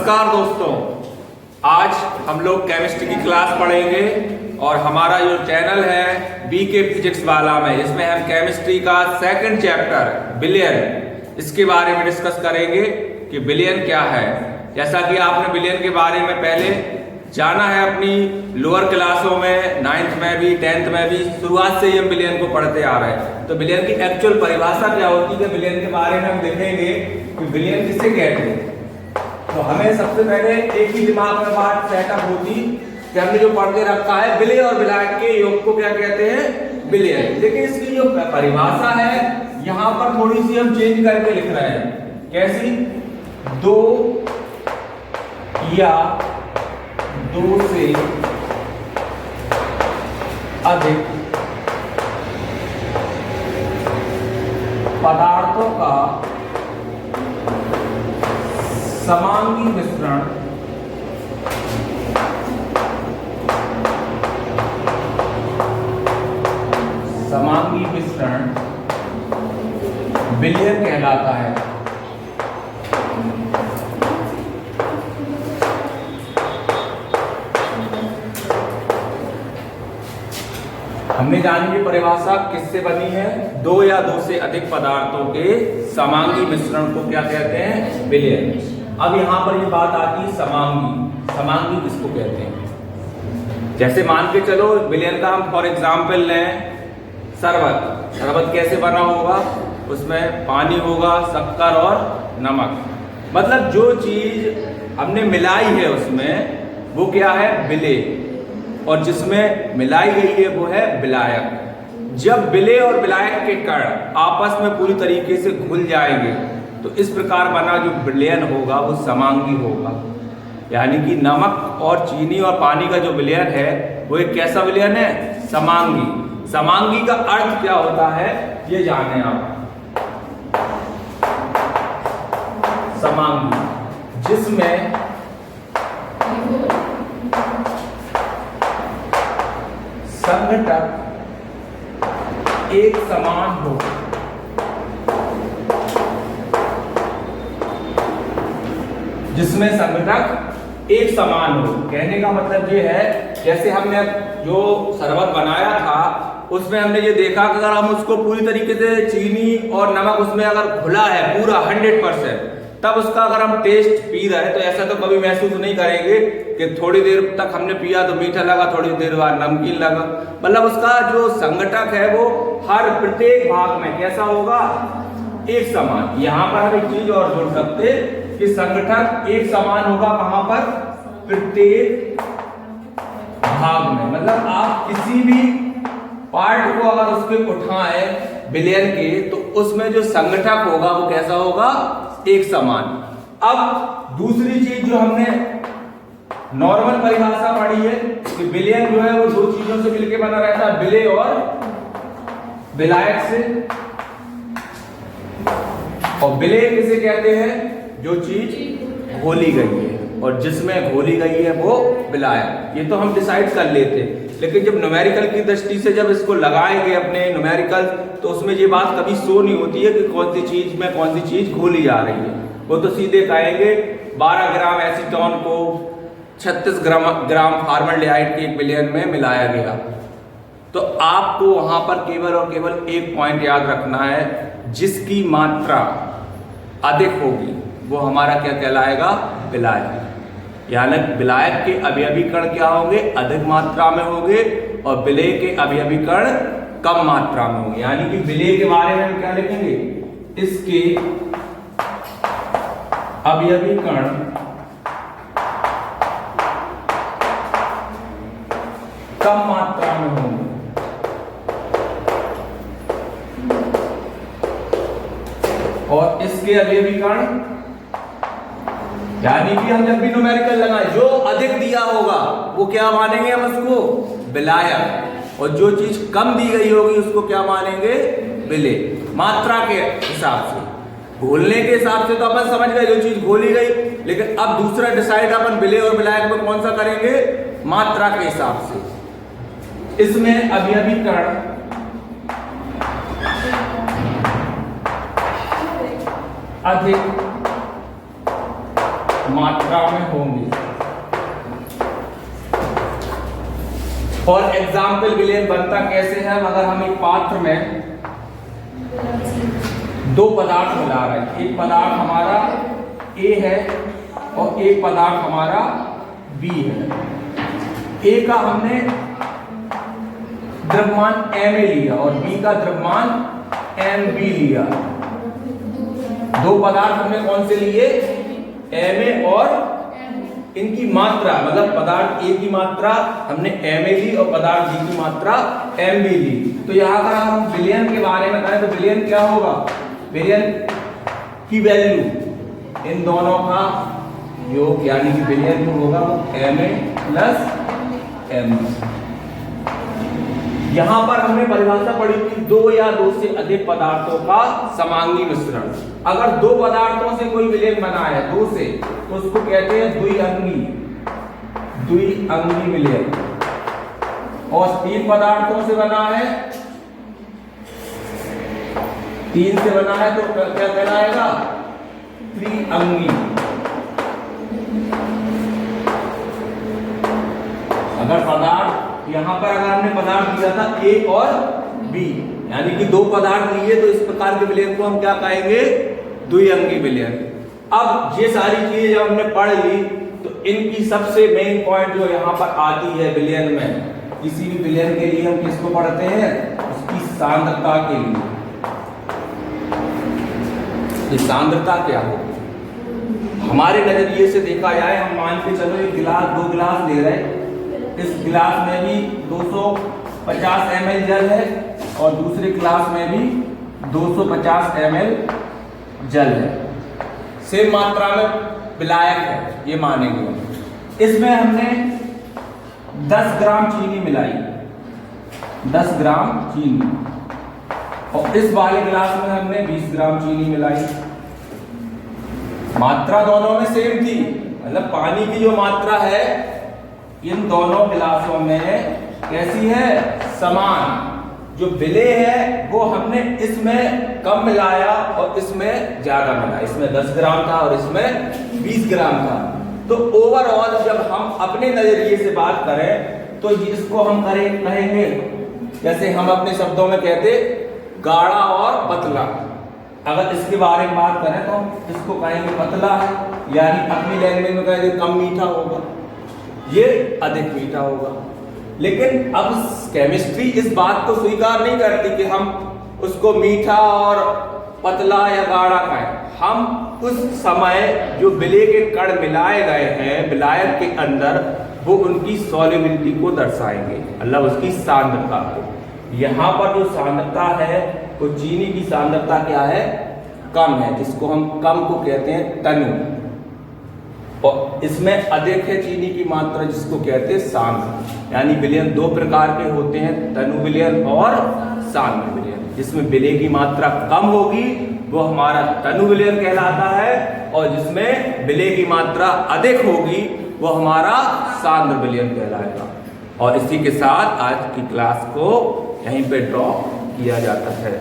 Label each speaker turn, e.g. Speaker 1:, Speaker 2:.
Speaker 1: नमस्कार दोस्तों, आज हम लोग केमिस्ट्री की क्लास पढ़ेंगे और हमारा जो चैनल है बीके फिजिक्स वाला में, इसमें हम केमिस्ट्री का सेकंड चैप्टर बिलियन, इसके बारे में डिस्कस करेंगे कि बिलियन क्या है। जैसा कि आपने बिलियन के बारे में पहले जाना है अपनी लोअर क्लासों में, 9th में भी 10th में भी शुरुआत से ही हम बिलियन को पढ़ते आ रहे हैं। तो बिलियन की एक्चुअल परिभाषा क्या होती है, बिलियन के बारे में हम देखेंगे कि बिलियन किसे कहते हैं। तो हमें सबसे पहले एक ही दिमाग में बात सेटअप होती कि हमने जो पढ़ के रखा है बिले और बिलायक के योग को क्या कहते हैं, बिलियन। लेकिन इसकी जो परिभाषा है यहाँ पर थोड़ी सी हम चेंज करके लिख रहे हैं। कैसी? दो या दो से अधिक पदार्थों का समांगी मिश्रण बिलियन कहलाता है। हमने जानी कि परिभाषा किससे बनी है, दो या दो से अधिक पदार्थों के समांगी मिश्रण को क्या कहते हैं, बिलियन। अब यहां पर ये बात आती है समांगी किसको कहते हैं। जैसे मान के चलो बिलियन का हम फॉर एग्जाम्पल लें शरबत कैसे बना होगा, उसमें पानी होगा, शक्कर और नमक। मतलब जो चीज हमने मिलाई है उसमें वो क्या है, बिले, और जिसमें मिलाई गई है वो है बिलायक। जब बिले और बिलायक के कण आपस में पूरी तरीके से घुल जाएंगे तो इस प्रकार बना जो बिलियन होगा वो समांगी होगा। यानी कि नमक और चीनी और पानी का जो बिलियन है वो एक कैसा बिलियन है, समांगी। समांगी का अर्थ क्या होता है ये जाने आप। समांगी जिसमें संघटक एक समान हो, जिसमें संघटक एक समान हो। कहने का मतलब ये है, जैसे हमने जो शरबत बनाया था उसमें हमने ये देखा कि अगर हम उसको पूरी तरीके से चीनी और नमक उसमें अगर घुला है पूरा 100%, तब उसका अगर हम टेस्ट पी रहे हैं तो ऐसा तो कभी महसूस नहीं करेंगे कि थोड़ी देर तक हमने पिया तो मीठा लगा, थोड़ी देर बाद नमकीन लगा। मतलब उसका जो संघटक है वो हर प्रत्येक भाग में कैसा होगा, एक समान। यहाँ पर हम एक चीज और जोड़ सकते कि संघटक एक समान होगा कहां पर, प्रत्येक भाग में। मतलब आप किसी भी पार्ट को अगर उसके उठाएं बिलियन के तो उसमें जो संघटक होगा वो कैसा होगा, एक समान। अब दूसरी चीज जो हमने नॉर्मल परिभाषा पढ़ी है कि बिलियन जो है वो दो चीजों से मिलकर बना रहता है, बिले और बिलायक से। और बिले किसे कहते हैं, जो चीज घोली गई है, और जिसमें घोली गई है वो बिलायक। ये तो हम डिसाइड कर लेते, लेकिन जब न्यूमेरिकल की दृष्टि से जब इसको लगाएंगे अपने न्यूमेरिकल, तो उसमें ये बात कभी शो नहीं होती है कि कौन सी चीज में कौन सी चीज घोली जा रही है। वो तो सीधे कहेंगे 12 ग्राम एसीटोन को 36 ग्राम फॉर्मल्डिहाइड के 1 बिलियन में मिलाया गया। तो आपको वहां पर केवल और केवल एक पॉइंट याद रखना है, जिसकी मात्रा अधिक होगी वो हमारा क्या कहलाएगा, बिलायक। यानी बिलायक के अवयवी कण क्या होंगे, अधिक मात्रा में होंगे, और बिले के अवयवी कण कम मात्रा में होंगे। यानी कि बिले के बारे में हम क्या लिखेंगे, इसके अवयवी कण कम मात्रा में होंगे, और इसके अवयवी कण, यानी कि हम जब भी न्यूमेरिकल लगाएं जो अधिक दिया होगा वो क्या मानेंगे हम उसको, बिलायक, और जो चीज कम दी गई होगी उसको क्या मानेंगे, बिले। मात्रा के हिसाब से, घोलने के हिसाब से तो अपन समझ गए जो चीज घोली गई, लेकिन अब दूसरा डिसाइड अपन बिले और बिलायक में कौन सा करेंगे, मात्रा के हिसाब से। इसमें अवयवी कण अधिक मात्रा में होंगे। और एग्जाम्पल विलयन बनता कैसे है, अगर हम एक पात्र में दो पदार्थ मिला रहे हैं, एक पदार्थ हमारा A है और एक पदार्थ हमारा B है। A का हमने द्रव्यमान Ma लिया और B का द्रव्यमान Mb लिया। दो पदार्थ हमने कौन से लिए, Ma और इनकी मात्रा, मतलब पदार्थ A की मात्रा हमने Ma ली और पदार्थ B की मात्रा Mb ली। तो यहाँ पर हम विलयन के बारे में करें तो विलयन क्या होगा, विलयन की वैल्यू इन दोनों का योग, यानी कि विलयन जो होगा वो Ma प्लस Mb। यहां पर हमने परिभाषा पढ़ी थी दो या दो से अधिक पदार्थों का समांगी मिश्रण। अगर दो पदार्थों से कोई विलयन बना है, दो से, तो उसको कहते हैं द्विअंगी विलयन। और तीन पदार्थों से बना है, तीन से बना है तो क्या कहलाएगा, त्रिअंगी। अगर पदार्थ यहां पर अगर हमने पदार्थ लिया था A और B, यानी कि दो पदार्थ लिए, तो इस प्रकार के विलयन को हम क्या कहेंगे, द्विअंगी विलयन। अब ये सारी चीजें जब हमने पढ़ ली तो इनकी सबसे मेन पॉइंट जो यहां पर आती है विलयन में, किसी भी विलयन के लिए हम किसको पढ़ते हैं, उसकी सांद्रता के लिए। ये सांद्रता क्या होगी, हमारे नजरिए से देखा जाए, हम मान के चलो एक गिलास, दो गिलास ले रहे हैं, इस गिलास में भी 250 ml जल है और दूसरे गिलास में भी 250 ml जल है, सेम मात्रा में विलायक है, ये मानेंगे। इसमें हमने 10 ग्राम चीनी मिलाई, 10 ग्राम चीनी, और इस वाले गिलास में हमने 20 ग्राम चीनी मिलाई। मात्रा दोनों में सेम थी, मतलब पानी की जो मात्रा है इन दोनों गिलासों में कैसी है, समान। जो विलेय है वो हमने इसमें कम मिलाया और इसमें ज्यादा मिलाया, इसमें 10 ग्राम था और इसमें 20 ग्राम था। तो ओवरऑल जब हम अपने नजरिए से बात करें तो इसको हम कहेंगे, जैसे हम अपने शब्दों में कहते गाढ़ा और पतला। अगर इसके बारे में बात करें तो हम इसको कहेंगे पतला है, यानी अपनी लैंग्वेज में कहेंगे कम मीठा होगा, ये अधिक मीठा होगा। लेकिन अब केमिस्ट्री इस बात को स्वीकार नहीं करती कि हम उसको मीठा और पतला या गाढ़ा कहें। हम उस समय जो विलेय के कण मिलाए गए हैं विलायक के अंदर, वो उनकी सॉल्युबिलिटी को दर्शाएंगे, मतलब उसकी सांद्रता को। यहाँ पर जो सांद्रता है वो चीनी की सांद्रता क्या है, कम है, जिसको हम कम को कहते हैं तनु, और इसमें अधिक है चीनी की मात्रा, जिसको कहते हैं सांद्र। यानी विलयन दो प्रकार के होते हैं, तनु विलयन और सांद्र विलयन। जिसमें विलेय की मात्रा कम होगी वो हमारा तनु विलयन कहलाता है, और जिसमें विलेय की मात्रा अधिक होगी वो हमारा सांद्र विलयन कहलाएगा। और इसी के साथ आज की क्लास को यहीं पे ड्रॉप किया जाता है।